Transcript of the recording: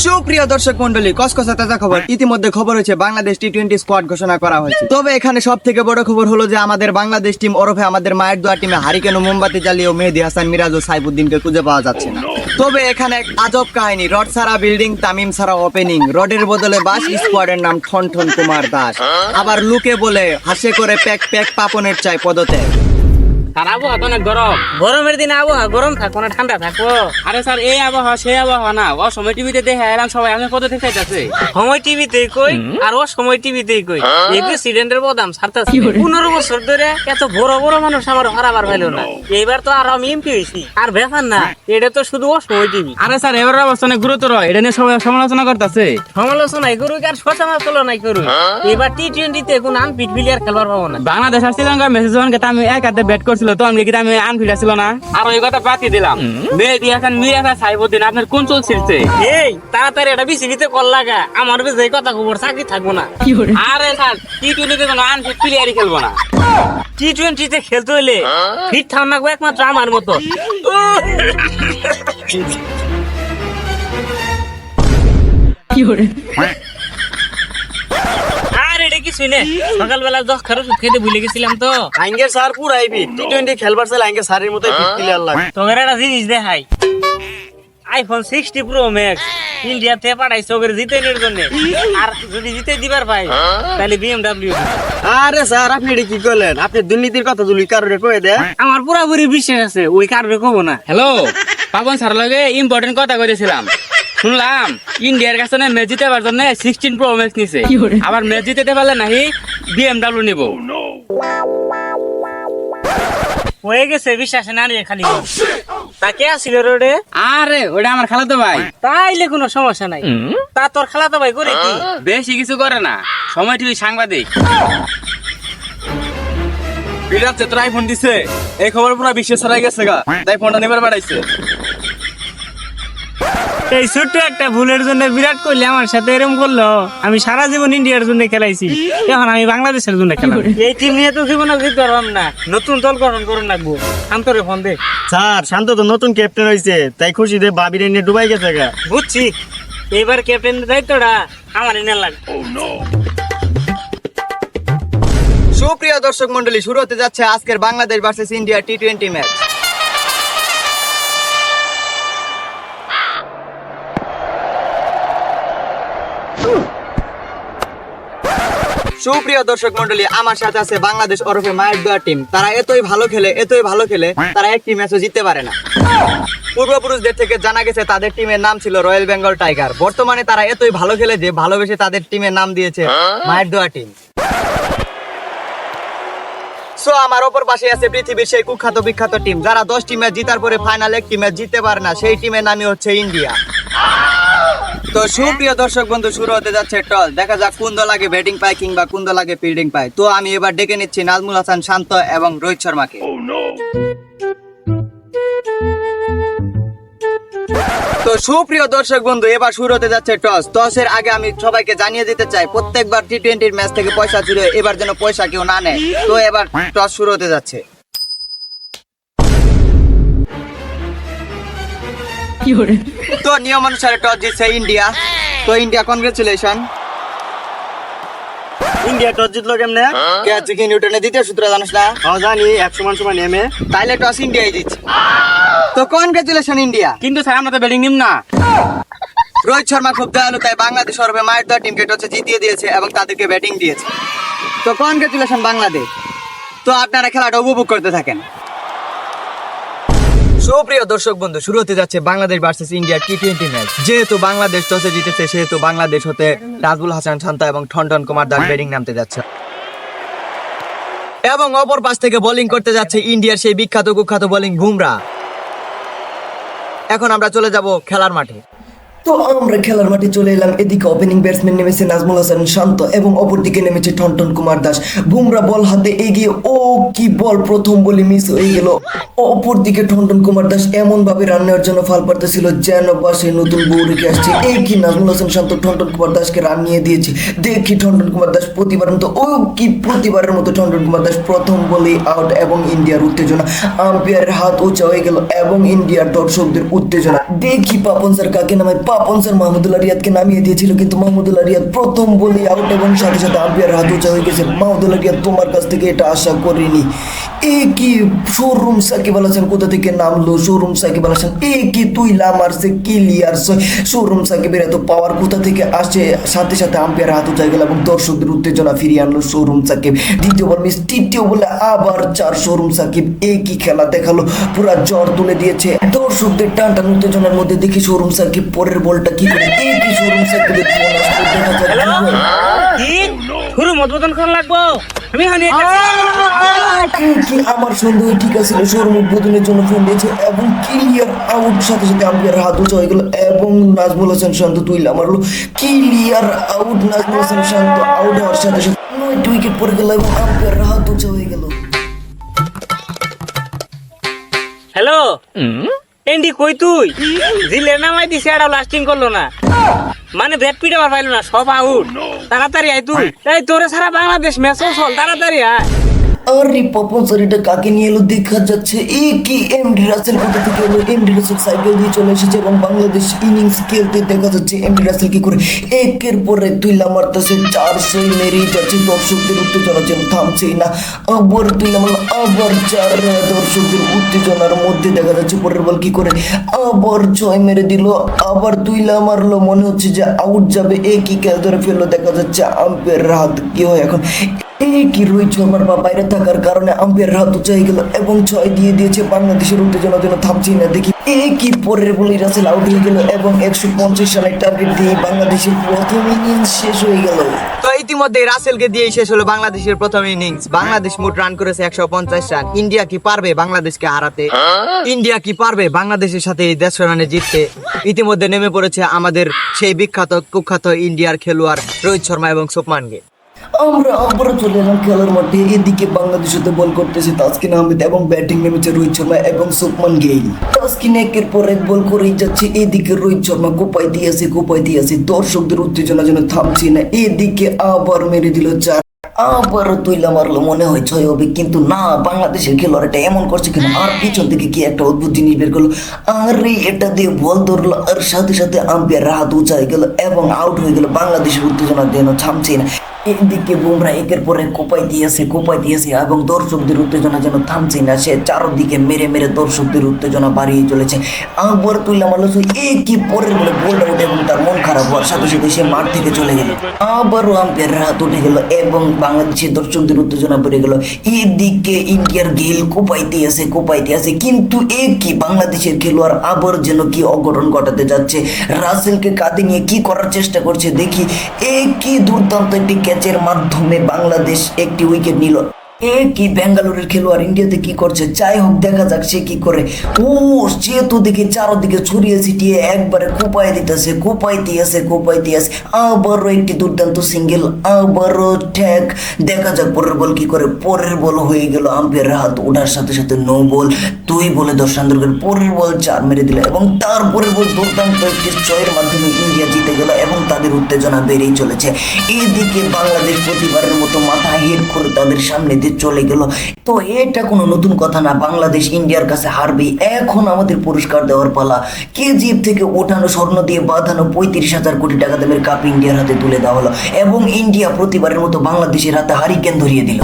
সুপ্রিয় দর্শক মন্ডলী, কসকসা তাজা খবর। ইতিমধ্যে খবর হয়েছে বাংলাদেশ টি-20 স্কোয়াড ঘোষণা করা হয়েছে। তবে এখানে সব থেকে বড় খবর হলো যে আমাদের বাংলাদেশ টিম ওরফে আমাদের মায়ের দোয়া টিমে হারিকেন ও মোমবাতি জ্বালিয়েও মেহেদী হাসান, মিরাজ ও সাইফুদ্দিনকে খুঁজে পাওয়া যাচ্ছে না। তবে এখানে এক আজব কাহিনী, রড ছাড়া বিল্ডিং, তামিম ছাড়া ওপেনিং, রডের বদলে বাস, স্কোয়াডের নাম ঠনঠন কুমার দাস। আবার লুকে বলে হাসে করে প্যাক প্যাক পাপনের চাই পদত্যাগ। স্যার আবহাওয়া তো অনেক গরম, গরমের দিনে আবহাওয়া গরম থাকবো না ঠান্ডা থাকবো? আরে স্যার এই আবহাওয়া সেই আবহাওয়া না, ও সময় টিভিতে দেখে এলাম সবাই আমি কত থেকে চাইতেছে। সময় টিভিতে কই আর ও সময় টিভিতে কই, এই প্রেসিডেন্টের বদাম ছাড়তেছে। 15 বছর ধরে এত বড় বড় মানুষ আমার হারাবার পাইলো না, এইবার তো আর আমি এমপি হয়েছি। আর ব্যাপার না, এটা তো শুধু ও সময় টিভি। আরে স্যার এবার অবস্থা অনেক গুরুতর, এটা নিয়ে সবাই সমালোচনা করতেছে। সমালোচনাই করুক আর সমালোচনাই করুক, এবার টি-20 তে কোন আনফিট প্লেয়ার খেলবার পাবো না। বাংলাদেশ আর শ্রীলঙ্কার ম্যাচে যখন আমি এক হাতে ব্যাট করছিল তো আমি কি আমি আনফিট ছিল না? আর ওই কথা বাতি দিলাম, মেহেদী হাসান, মিরাজ আর সাইফুদ্দিন আপনার কোন চলছে? এই তাড়াতাড়ি এটা বিসিবিতে কল লাগা, আমার বেশ এই কথা খবর চাকরি থাকবো না। আরে স্যার টি-20 তে কোনো আনফিট প্লেয়ারই খেলবো না। টি-20 তে খেলতে হইলে ফিট থাকুন না একমাত্র আমার মতো। সকালবেলা 10 খারো সুদ খেতে ভুলে গেছিলাম তো। আইঙ্গে স্যার পুরাই ফিট, টি-20 খেলবার চাইলে আইঙ্গে স্যারের মতোই ফিট প্লেয়ার লাগে। তোদের একটা জিনিস দেখাই, আইফোন 60 প্রো ম্যাক্স ইন্ডিয়াতে পাঠাইছে ওকে জিতেনের জন্য। আর যদি জিতে দিবার পাই তাহলে BMW। আরে স্যার আপনি এটা কি করলেন? আপনি দুর্নীতির কথা যদি কারোরে কয়ে দেন? আমার পুরোপুরি বিশ্বাস আছে, ওই কারণে কব না। হ্যালো পাবন স্যার লগে ইম্পর্টেন্ট কথা কইতেছিলাম। শুনলাম ইন্ডিয়ার কাছে না ম্যাচ জিতাবার জন্য 16 প্রো ম্যাক্স নিছে, আবার ম্যাচ জিতাতে পারলে নাকি BMW নিব। হয়ে গেছে বিশ্বাস না রে খালি। তা কে আসিল রে? আরে ওটা আমার খালাতো ভাই। তাইলে কোনো সমস্যা নাই। তা তোর খালাতো ভাই করে কি? বেশি কিছু করে না, সময় টিভি সাংবাদিক। বিরাট যে তোর আইফোন দিছে, এই খবর পুরো বিশ্বে ছড়াই গেছে গা, তাই ফোনটা নেবার বাড়াইছে। এই ছোট্ট একটা ভুলের জন্য বিরাট কোহলি আমার সাথে এরকম করলো। আমি সারা জীবন ইন্ডিয়ার জন্য খেলাইছি, এখন আমি বাংলাদেশের জন্য খেলাম। এই টিম নিয়ে তো জীবনে জিততে পারলাম না, নতুন দল গঠন করে রাখবো। শান্তরে ফোন দে। স্যার শান্ত তো নতুন ক্যাপ্টেন হইছে, তাই খুশিতে বাবিরে নিয়ে ডুবাই গেছে গা। বুঝছি, এবার ক্যাপ্টেনের দায়িত্বটা আমার এনে লাগবে। সুপ্রিয় দর্শক মন্ডলী, শুরু হতে যাচ্ছে আজকের বাংলাদেশ ভার্সেস ইন্ডিয়া টি-20 ম্যাচ। সুপ্রিয় দর্শক মন্ডলী, আমার সাথে আছে বাংলাদেশ ওরফে মায়ের দোয়া টিম। তারা এতই ভালো খেলে তারা একটি ম্যাচও জিততে পারে না। পূর্বপুরুষদের থেকে জানা গেছে তাদের টিমের নাম ছিল রয়্যাল বেঙ্গল টাইগার। বর্তমানে তারা এতই ভালো খেলে যে ভালোবেসে তাদের টিমের নাম দিয়েছে মায়ের দোয়া টিম। সো আমার অপর পাশে আছে পৃথিবীর সেই কুখ্যাত বিখ্যাত টিম, যারা 10টি ম্যাচ জিতার পরে ফাইনাল একটি ম্যাচ জিততে পারে না। সেই টিমের নামই হচ্ছে ইন্ডিয়া। তো সুপ্রিয় দর্শক বন্ধু, শুরু হতে যাচ্ছে টস। দেখা যাক কোন দল আগে ব্যাটিং পায় কিংবা কোন দল আগে ফিল্ডিং পায়। তো আমি এবার ডেকে নিচ্ছি নাজমুল হাসান শান্ত এবং রোহিত শর্মাকে। তো সুপ্রিয় দর্শক বন্ধু, এবার শুরু হতে যাচ্ছে টস। টসের আগে আমি সবাইকে জানিয়ে দিতে চাই, প্রত্যেকবার টি-20 ম্যাচ থেকে পয়সা চুরি হয়, এবার যেন পয়সা কেউ না নেয়। তো এবার টস শুরু হতে যাচ্ছে। তো নিয়ম অনুসারে টস জিতছে ইন্ডিয়া। তো ইন্ডিয়া কনগ্রেচুলেশন। ইন্ডিয়া টস জিতলো কেমনে? কে আছে কি নিউটনের দ্বিতীয় সূত্র জানিস না? জানি, 100 এমএ। তাইলে টস ইন্ডিয়াই জিতছে। তো কনগ্রেচুলেশন ইন্ডিয়া। কিন্তু স্যার আমরা তো ব্যাটিং নিম না। রোহিত শর্মা খুব দয়ালু, তাই বাংলাদেশ ওরফে মায়ের দোয়া টিমকে টসে জিতিয়ে দিয়েছে এবং তাদেরকে ব্যাটিং দিয়েছে। তো কনগ্রেচুলেশন বাংলাদেশ। তো আপনারা খেলাটা উপভোগ করতে থাকেন। সুপ্রিয় দর্শক বন্ধু, শুরু হতে যাচ্ছে বাংলাদেশ ভার্সেস ইন্ডিয়া টি-20 ম্যাচ। যেহেতু বাংলাদেশ টসে জিতেছে, সেহেতু বাংলাদেশ হতে নাজমুল হাসান শান্ত এবং ঠনঠন কুমার দাস ব্যাটিং নামতে যাচ্ছে এবং অপর পাশ থেকে বোলিং করতে যাচ্ছে ইন্ডিয়ার সেই বিখ্যাত কুখ্যাত বোলিং বুমরা। এখন আমরা চলে যাব খেলার মাঠে। তো আমরা খেলার মাঠে চলে এলাম। এদিকে ওপেনিং ব্যাটসম্যান নেমেছে নাজমুল হাসান শান্ত এবং অপরদিকে নেমেছে ঠনঠন কুমার দাস। বুমরা বল হাতে এগিয়ে, ও কি বল, প্রথম বলে মিস হয়ে গেল। অপরদিকে ঠনঠন কুমার দাস এমন ভাবে রান নেওয়ার জন্য ফাল পারতেছিল যেন বা সে নতুন বউ রেখে আসছে। এই কি নাজমুল হাসান শান্ত ঠনঠন কুমার দাসকে রান নিয়ে দিয়েছে। দেখি ঠনঠন কুমার দাস প্রতিবারের মতো, ও কি প্রতিবারের মতো ঠনঠন কুমার দাস প্রথম বলে আউট এবং ইন্ডিয়ার উত্তেজনা। আম্পায়ারের হাত উঁচা হয়ে গেল এবং ইন্ডিয়ার দর্শকদের উত্তেজনা। দেখি পাপন স্যার কাকে নামায়। পাপন স্যার মাহমুদুল্লাহ রিয়াদকে নামিয়ে দিয়েছিল, কিন্তু মাহমুদুল্লাহ রিয়াদ প্রথম বলে আউট এবং সাথে সাথে আম্পায়ার হাত উঁচা হয়ে গেছে। মাহমুদুল্লাহ রিয়াদ তোমার কাছ থেকে এটা আশা করিনি। এ কি শোরুম সাকিব আল হাসান কোথা থেকে নামলো? শোরুম সাকিব আল হাসান এ কি তুই মারছে ক্লিয়ার। শোরুম সাকিবের এত পাওয়ার কোথা থেকে আসে? সাথে সাথে আম্পায়ার হাত উঁচা গেল এবং দর্শকদের উত্তেজনা ফিরিয়ে আনলো শোরুম সাকিব। দ্বিতীয় বল মিস, তৃতীয় বলে আবার 4 শোরুম সাকিব। এ কি খেলা দেখালো, পুরা জ্বর তুলে দিয়েছে দর্শকদের টান টান উত্তেজনার মধ্যে। দেখি শোরুম সাকিব পরের বলটা কি করে। এ কি শোরুম সাকিবের বোনাস দেখা যাক কি হয়। কি শুরু মতবদন করা লাগবো? আমি হানি কি আমার সন্দেহ ঠিক আছিল। শোরুম উদ্বোধনের জন্য ফোন দিয়েছে এবং ক্লিয়ার আউট। সাথে সাথে আম্পায়ার হাত উঁচা হয়ে গেল এবং নাজমুল হাসান শান্ত তুইলা মারলো। Clear out. Najmul Hasan Shanto out হওয়ার সাথে সাথে 9 উইকেট পড়ে গেল এবং আম্পায়ার হাত উঁচা হয়ে গেল। হ্যালো এন্ডি কই তুই? জিলে নামাই দিছে, এটা লাস্টিং করলো না, মানে ব্যাট পিট আবার পাইলো না, সব আউট। তাড়াতাড়ি আয় তুই, তাই তোরে সারা বাংলাদেশ ম্যাচও চল, তাড়াতাড়ি আয়। আরে পাপন স্যার এটা কাকে নিয়ে এলো দেখা যাচ্ছে। এ কি এমডি রাসেল কোথা থেকে এলো? এমডি রাসেল সাইকেল দিয়ে চলে এসেছে এবং বাংলাদেশ ইনিংস খেলতে দেখা যাচ্ছে। এমডি রাসেল কি করে একের পরে তুইলা মারতেছে, 400 মেরেই যাচ্ছে। দর্শকদের উত্তেজনা যেন থামছেই না। আবার তুইলা মারলো, আবার 4। দর্শকদের উত্তেজনার মধ্যে দেখা যাচ্ছে পরের বল কি করে আবার 6 মেরে দিল। আবার তুইলা মারলো, মনে হচ্ছে যে আউট যাবে। এ কি খেল ধরে ফেললো দেখা যাচ্ছে। আম্পায়ার হাত কি হয় এখন? এই কি রোহিত শর্মার বা বাইরে থাকার কারণে আম্পায়ার হাত উঁচা হয়ে গেল এবং 6 দিয়ে দিয়েছে। বাংলাদেশের উত্তেজনা যেন থামছেই না। দেখি এই কি পরের বলে রাসেল আউট হয়ে গেল এবং 150 রানের টার্গেট দিয়ে বাংলাদেশের প্রথম ইনিংস শেষ হয়ে গেল। তো ইতিমধ্যে রাসেলকে দিয়েই শেষ হলো বাংলাদেশের প্রথম ইনিংস। বাংলাদেশ মোট রান করেছে 150 রান। ইন্ডিয়া কি পারবে বাংলাদেশকে হারাতে? ইন্ডিয়া কি পারবে বাংলাদেশের সাথে এই 150 রানে জিততে? ইতিমধ্যে নেমে পড়েছে আমাদের সেই বিখ্যাত কুখ্যাত ইন্ডিয়ার খেলোয়াড় রোহিত শর্মা এবং শুভমান গিল। আমরা আবারও চলে এলাম খেলার মাঠে। এদিকে বাংলাদেশ হতে বল করতেছে তাসকিন আহমেদ এবং ব্যাটিং নেমেছে রোহিত শর্মা এবং শুভমান গিল। তাসকিন একের পর এক বল করেই যাচ্ছে। এদিকে রোহিত শর্মা কোপাই দিয়েছে। দর্শকদের উত্তেজনা যেন থামছে না। এদিকে আবার মেরে দিল 4। আবারও তুইলা মারলো, মনে হয় 6 হবে, কিন্তু না, বাংলাদেশের খেলোয়াড়টা এমন করছে কেন? আর পিছন থেকে কি একটা অদ্ভুত জিনিস বের করলো। আরে এটা দিয়ে বল ধরলো আর সাথে সাথে আম্পায়ার হাত উঁচা হয়ে গেল এবং আউট হয়ে গেল। বাংলাদেশের উত্তেজনা যেন থামছে না। এদিকে বুমরা একের পরে কোপাই দিয়েছে এবং দর্শকদের উত্তেজনা যেন থামছে না। সে চারদিকে মেরে মেরে দর্শকদের উত্তেজনা বাড়িয়ে চলেছে। আবার তুইলা মারলো, এ কি পরের বলে বলটা উঠে এবং তার মন খারাপ হওয়ার সাথে সাথে সে মাঠ থেকে চলে গেল। আবারও আম্পায়ার হাত উঠে গেল এবং বাংলাদেশের দর্শকদের উত্তেজনা বেড়ে গেল। এদিকে ইন্ডিয়ার গেল কোপাই দিয়েছে, কিন্তু এ কি বাংলাদেশের খেলোয়াড় আবার যেন কি অঘটন ঘটাতে যাচ্ছে। রাসেলকে কাঁধে নিয়ে কি করার চেষ্টা করছে দেখি। এ কি দুর্দান্ত একটি ক্যাচের মাধ্যমে বাংলাদেশ একটি উইকেট নিল। এ কি বেঙ্গালুরুর খেলোয়াড় ইন্ডিয়াতে কি করছে? যাই হোক দেখা যাক সে কি করে। ও সে তো দেখি চারদিকে ছড়িয়ে ছিটিয়ে একবারে কোপাই দিয়েছে। আবারও একটি দুর্দান্ত সিঙ্গেল, আবারও ট্যাগ। দেখা যাক পরের বল কি করে। পরের বল হয়ে গেল আম্পায়ার হাত ওঠার সাথে সাথে নো বল। 2 বলে 10 রান দরকার। পরের বল 4 মেরে দিল এবং তারপরের বল দুর্দান্ত একটি 6-এর মাধ্যমে ইন্ডিয়া জিতে গেল এবং তাদের উত্তেজনা বেড়েই চলেছে। এদিকে বাংলাদেশ প্রতিবারের মতো মাথা হেড করে তাদের সামনে চলে গেল। তো এটা কোনো নতুন কথা না, বাংলাদেশ ইন্ডিয়ার কাছে হারবে। এখন আমাদের পুরস্কার দেওয়ার পালা। কেজিএফ থেকে ওঠানো স্বর্ণ দিয়ে বাঁধানো 35,000 কোটি টাকা দামের কাপ ইন্ডিয়ার হাতে তুলে দেওয়া হলো এবং ইন্ডিয়া প্রতিবারের মতো বাংলাদেশের হাতে হারিকেন ধরিয়ে দিল।